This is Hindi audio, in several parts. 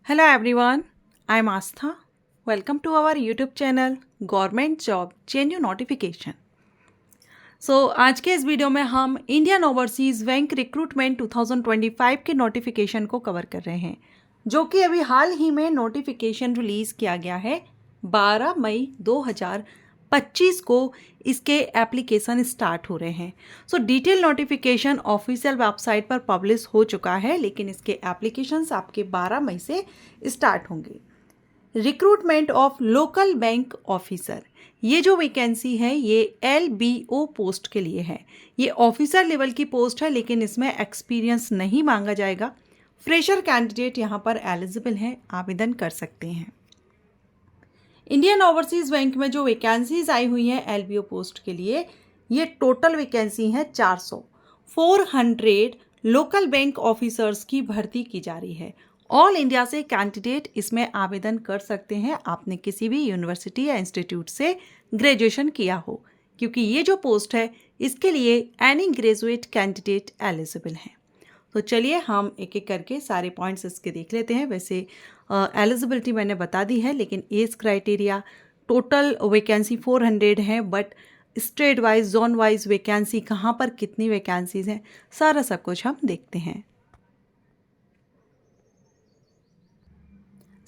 Hello everyone, I am Astha. Welcome to our YouTube channel Government Job Genuine Notification. आज के इस वीडियो में हम इंडियन ओवरसीज़ बैंक रिक्रूटमेंट 2025 के नोटिफिकेशन को कवर कर रहे हैं, जो कि अभी हाल ही में नोटिफिकेशन रिलीज़ किया गया है 12 मई 2025 को इसके एप्लीकेशन स्टार्ट हो रहे हैं। डिटेल नोटिफिकेशन ऑफिशियल वेबसाइट पर पब्लिश हो चुका है, लेकिन इसके एप्लीकेशंस आपके 12 मई से स्टार्ट होंगे। Recruitment of local bank officer, ये जो वैकेंसी है ये LBO पोस्ट के लिए है। ये ऑफिसर लेवल की पोस्ट है, लेकिन इसमें एक्सपीरियंस नहीं मांगा जाएगा। फ्रेशर कैंडिडेट यहाँ पर एलिजिबल हैं, आवेदन कर सकते हैं। इंडियन ओवरसीज़ बैंक में जो वैकेंसीज आई हुई हैं LBO पोस्ट के लिए, ये टोटल वैकेंसी है 400 लोकल बैंक ऑफिसर्स की भर्ती की जा रही है। ऑल इंडिया से कैंडिडेट इसमें आवेदन कर सकते हैं। आपने किसी भी यूनिवर्सिटी या इंस्टीट्यूट से ग्रेजुएशन किया हो, क्योंकि ये जो पोस्ट है इसके लिए एनी ग्रेजुएट कैंडिडेट एलिजिबल हैं। तो चलिए हम एक एक करके सारे पॉइंट्स इसके देख लेते हैं। वैसे एलिजिबिलिटी मैंने बता दी है, लेकिन एज क्राइटेरिया, टोटल वैकेंसी 400 है, but state wise zone wise vacancy कहाँ पर कितनी वैकेंसीज हैं, सारा सब कुछ हम देखते हैं।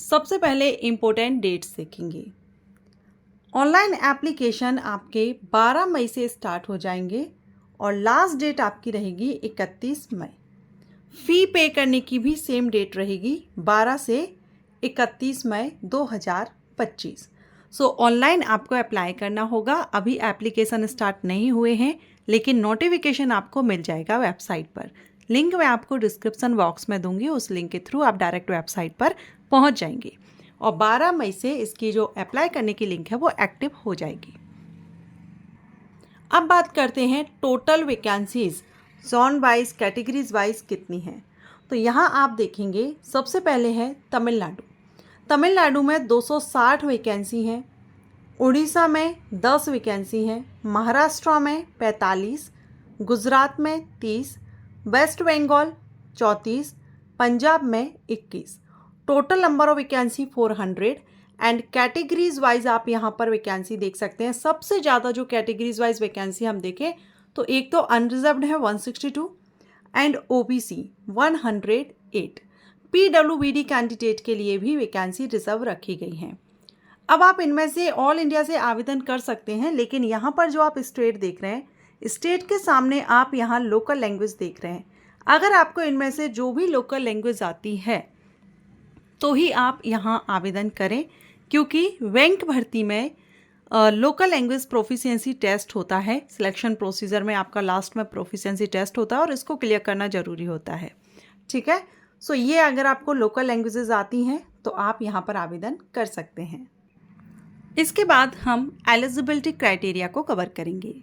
सबसे पहले इम्पोर्टेंट डेट्स देखेंगे। ऑनलाइन एप्लीकेशन आपके 12 मई से स्टार्ट हो जाएंगे और लास्ट डेट आपकी रहेगी 31 मई। फ़ी पे करने की भी सेम डेट रहेगी, 12 से 31 मई 2025। ऑनलाइन आपको अप्लाई करना होगा। अभी एप्लीकेशन स्टार्ट नहीं हुए हैं, लेकिन नोटिफिकेशन आपको मिल जाएगा वेबसाइट पर। लिंक मैं आपको डिस्क्रिप्शन बॉक्स में दूंगी, उस लिंक के थ्रू आप डायरेक्ट वेबसाइट पर पहुंच जाएंगे और 12 मई से इसकी जो अप्लाई करने की लिंक है वो एक्टिव हो जाएगी। अब बात करते हैं total vacancies zone wise, categories wise कितनी हैं। तो यहाँ आप देखेंगे, सबसे पहले है तमिलनाडु में 260 वैकेंसी हैं, उड़ीसा में 10 वैकेंसी हैं, महाराष्ट्र में 45, गुजरात में 30, वेस्ट बंगाल 34, पंजाब में 21। Total number of vacancy 400 and categories wise आप यहाँ पर वैकेंसी देख सकते हैं। सबसे ज़्यादा जो कैटेगरीज वाइज वैकेंसी हम देखें तो एक तो अनरिजर्व्ड है 162 एंड OBC 108। PWBD कैंडिडेट के लिए भी वैकेंसी रिजर्व रखी गई हैं। अब आप इनमें से ऑल इंडिया से आवेदन कर सकते हैं, लेकिन यहाँ पर जो आप स्टेट देख रहे हैं, स्टेट के सामने आप यहाँ लोकल लैंग्वेज देख रहे हैं। अगर आपको इनमें से जो भी लोकल लैंग्वेज आती है तो ही आप यहाँ आवेदन करें, क्योंकि बैंक भर्ती में लोकल लैंग्वेज प्रोफिशिएंसी टेस्ट होता है। सिलेक्शन प्रोसीजर में आपका लास्ट में प्रोफिशिएंसी टेस्ट होता है और इसको क्लियर करना ज़रूरी होता है। ठीक है, ये अगर आपको लोकल लैंग्वेजेस आती हैं तो आप यहाँ पर आवेदन कर सकते हैं। इसके बाद हम एलिजिबिलिटी क्राइटेरिया को कवर करेंगे।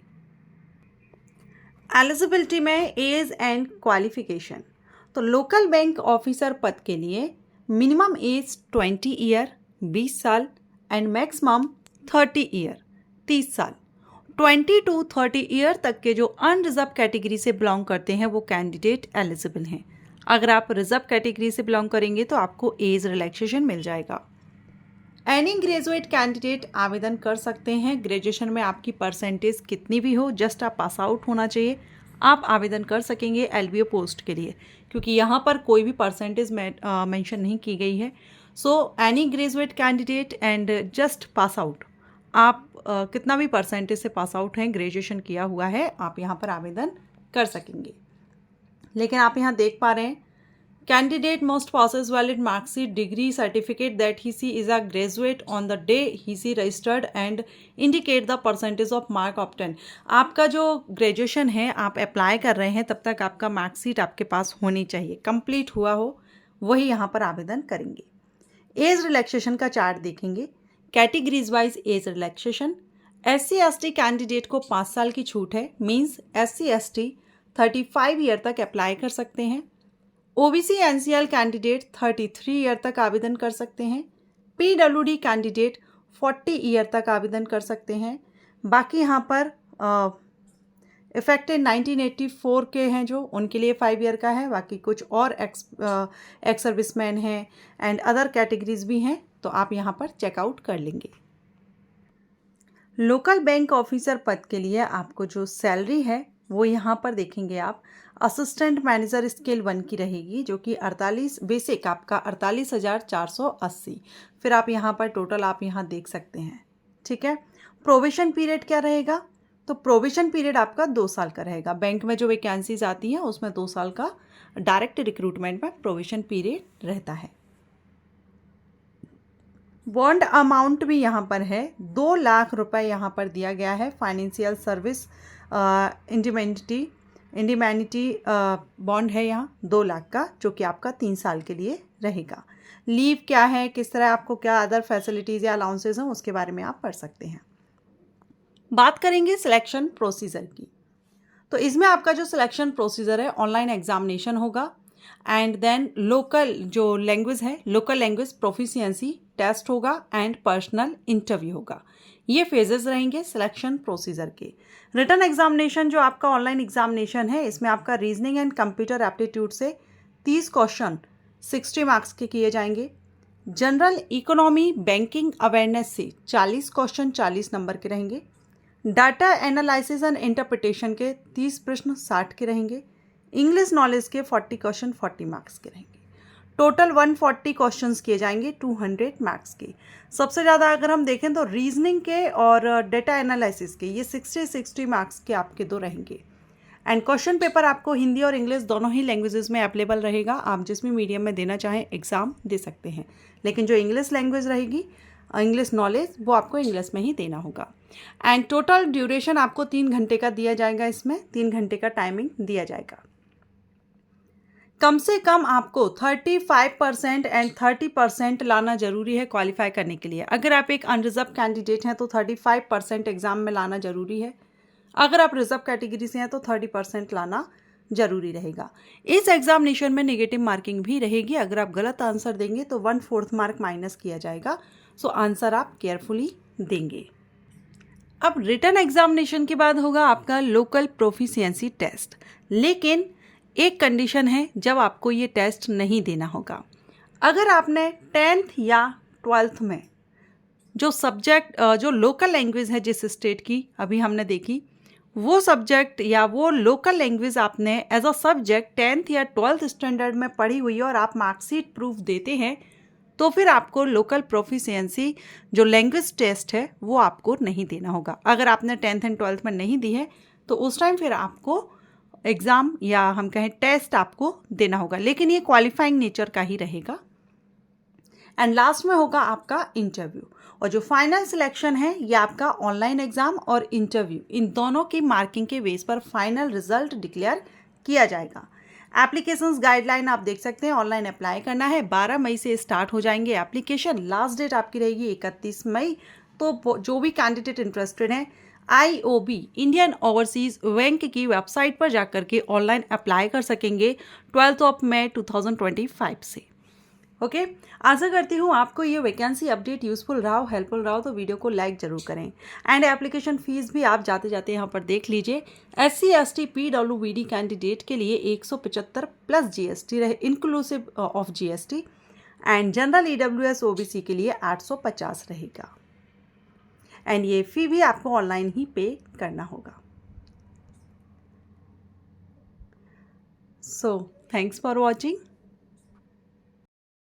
एलिजिबिलिटी में एज एंड क्वालिफिकेशन। तो लोकल बैंक ऑफिसर पद के लिए मिनिमम एज 20 ईयर 20 साल एंड मैक्सिमम 30 ईयर 30 साल। 20 to 30 ईयर तक के जो अनरिजर्व कैटेगरी से बिलोंग करते हैं वो कैंडिडेट एलिजिबल हैं। अगर आप रिजर्व कैटेगरी से बिलोंग करेंगे तो आपको एज रिलैक्सेशन मिल जाएगा। एनी ग्रेजुएट कैंडिडेट आवेदन कर सकते हैं। ग्रेजुएशन में आपकी परसेंटेज कितनी भी हो, जस्ट आप पास आउट होना चाहिए, आप आवेदन कर सकेंगे LBO पोस्ट के लिए, क्योंकि यहाँ पर कोई भी परसेंटेज मेंशन नहीं की गई है। Any graduate candidate and just pass out, आप कितना भी परसेंटेज से पास आउट हैं, ग्रेजुएशन किया हुआ है, आप यहाँ पर आवेदन कर सकेंगे। लेकिन आप यहाँ देख पा रहे हैं, candidate must possess valid marksheet degree certificate that he she is a graduate on the day he she registered and indicate the percentage of mark obtain. आपका जो ग्रेजुएशन है, आप अप्लाई कर रहे हैं, तब तक आपका मार्कशीट आपके पास होनी चाहिए, कंप्लीट हुआ हो, वही यहाँ पर आवेदन करेंगे। एज रिलैक्सेशन का चार्ट देखेंगे। Categories wise age relaxation, SC/ST candidate को 5 साल की छूट है, मीन्स SC/ST 35 ईयर तक अप्लाई कर सकते हैं। OBC NCL कैंडिडेट 33 ईयर तक आवेदन कर सकते हैं। PWD कैंडिडेट 40 ईयर तक आवेदन कर सकते हैं। बाकी यहाँ पर इफेक्टेड 1984 के हैं जो, उनके लिए 5 ईयर का है। बाकी कुछ और एक्स सर्विसमैन हैं एंड अदर कैटेगरीज भी हैं, तो आप यहाँ पर चेकआउट कर लेंगे। लोकल बैंक ऑफिसर पद के लिए आपको जो सैलरी है वो यहाँ पर देखेंगे आप, असिस्टेंट मैनेजर स्केल 1 की रहेगी, जो कि 48 बेसिक आपका 48,480। फिर आप यहाँ पर टोटल आप यहाँ देख सकते हैं, ठीक है। प्रोविशन पीरियड क्या रहेगा, तो प्रोविशन पीरियड आपका 2 साल का रहेगा। बैंक में जो वैकेंसीज आती हैं उसमें 2 साल का डायरेक्ट रिक्रूटमेंट में प्रोविशन पीरियड रहता है। बॉन्ड अमाउंट भी यहाँ पर है, 2 लाख रुपए यहाँ पर दिया गया है। फाइनेंशियल सर्विस इंडिमेनिटी बॉन्ड है यहाँ 2 लाख का, जो कि आपका 3 साल के लिए रहेगा। लीव क्या है, किस तरह आपको क्या अदर फैसिलिटीज़ या अलाउंसेज हैं, उसके बारे में आप पढ़ सकते हैं। बात करेंगे सिलेक्शन प्रोसीजर की, तो इसमें आपका जो सिलेक्शन प्रोसीजर है, ऑनलाइन एग्जामिनेशन होगा एंड देन लोकल जो लैंग्वेज है, लोकल लैंग्वेज प्रोफिशिएंसी टेस्ट होगा एंड पर्सनल इंटरव्यू होगा। ये फेजेस रहेंगे सिलेक्शन प्रोसीजर के। रिटन एग्जामिनेशन जो आपका ऑनलाइन एग्जामिनेशन है, इसमें आपका रीजनिंग एंड कंप्यूटर एप्टीट्यूड से 30 क्वेश्चन 60 मार्क्स के किए जाएंगे। जनरल इकोनॉमी बैंकिंग अवेयरनेस से 40 क्वेश्चन 40 नंबर के रहेंगे। डाटा एनालिसिस एंड इंटरप्रिटेशन के 30 प्रश्न 60 के रहेंगे। इंग्लिश नॉलेज के 40 क्वेश्चन 40 मार्क्स के रहेंगे। टोटल 140 क्वेश्चंस किए जाएंगे 200 मार्क्स के। सबसे ज़्यादा अगर हम देखें तो रीजनिंग के और डेटा एनालिसिस के ये 60 मार्क्स के आपके 2 रहेंगे। एंड क्वेश्चन पेपर आपको हिंदी और इंग्लिश दोनों ही लैंग्वेजेस में अवेलेबल रहेगा। आप जिस भी मीडियम में देना चाहें एग्ज़ाम दे सकते हैं, लेकिन जो इंग्लिश लैंग्वेज रहेगी, इंग्लिश नॉलेज, वो आपको इंग्लिश में ही देना होगा। एंड टोटल ड्यूरेशन आपको 3 घंटे का दिया जाएगा। इसमें 3 घंटे का टाइमिंग दिया जाएगा। कम से कम आपको 35% एंड 30% लाना जरूरी है क्वालिफाई करने के लिए। अगर आप एक अनरिजर्व कैंडिडेट हैं तो 35% एग्जाम में लाना जरूरी है। अगर आप रिजर्व कैटेगरी से हैं तो 30% लाना जरूरी रहेगा। इस एग्जामिनेशन में नेगेटिव मार्किंग भी रहेगी। अगर आप गलत आंसर देंगे तो 1/4 मार्क माइनस किया जाएगा। सो आंसर आप केयरफुली देंगे। अब रिटन एग्जामिनेशन के बाद होगा आपका लोकल प्रोफिशिएंसी टेस्ट, लेकिन एक कंडीशन है जब आपको ये टेस्ट नहीं देना होगा। अगर आपने 10th या 12th में जो सब्जेक्ट जो लोकल लैंग्वेज है जिस स्टेट की अभी हमने देखी, वो सब्जेक्ट या वो लोकल लैंग्वेज आपने एज अ सब्जेक्ट 10th या 12th स्टैंडर्ड में पढ़ी हुई है और आप मार्कशीट प्रूफ देते हैं, तो फिर आपको लोकल प्रोफिशिएंसी जो लैंग्वेज टेस्ट है वो आपको नहीं देना होगा। अगर आपने 10th एंड 12th में नहीं दी है तो उस टाइम फिर आपको एग्ज़ाम या हम कहें टेस्ट आपको देना होगा, लेकिन ये क्वालिफाइंग नेचर का ही रहेगा। एंड लास्ट में होगा आपका इंटरव्यू, और जो फाइनल सिलेक्शन है ये आपका ऑनलाइन एग्जाम और इंटरव्यू, इन दोनों की मार्किंग के बेस पर फाइनल रिजल्ट डिक्लेयर किया जाएगा। एप्लीकेशंस गाइडलाइन आप देख सकते हैं, ऑनलाइन अप्लाई करना है। 12 मई से स्टार्ट हो जाएंगे एप्लीकेशन। लास्ट डेट आपकी रहेगी 31 मई। तो जो भी कैंडिडेट इंटरेस्टेड हैं, IOB इंडियन ओवरसीज बैंक की वेबसाइट पर जाकर के ऑनलाइन अप्लाई कर सकेंगे 12 मई 2025 से। ओके, आशा करती हूँ आपको ये वैकेंसी अपडेट यूजफुल रहा हो, हेल्पफुल रहा हो, तो वीडियो को लाइक जरूर करें। एंड एप्लीकेशन फीस भी आप जाते जाते यहाँ पर देख लीजिए। SC ST PWD कैंडिडेट के लिए 175 प्लस GST रहे, inclusive of GST। And general EWS OBC के लिए 850 रहेगा। एंड ये फी भी आपको ऑनलाइन ही पे करना होगा। So thanks for watching.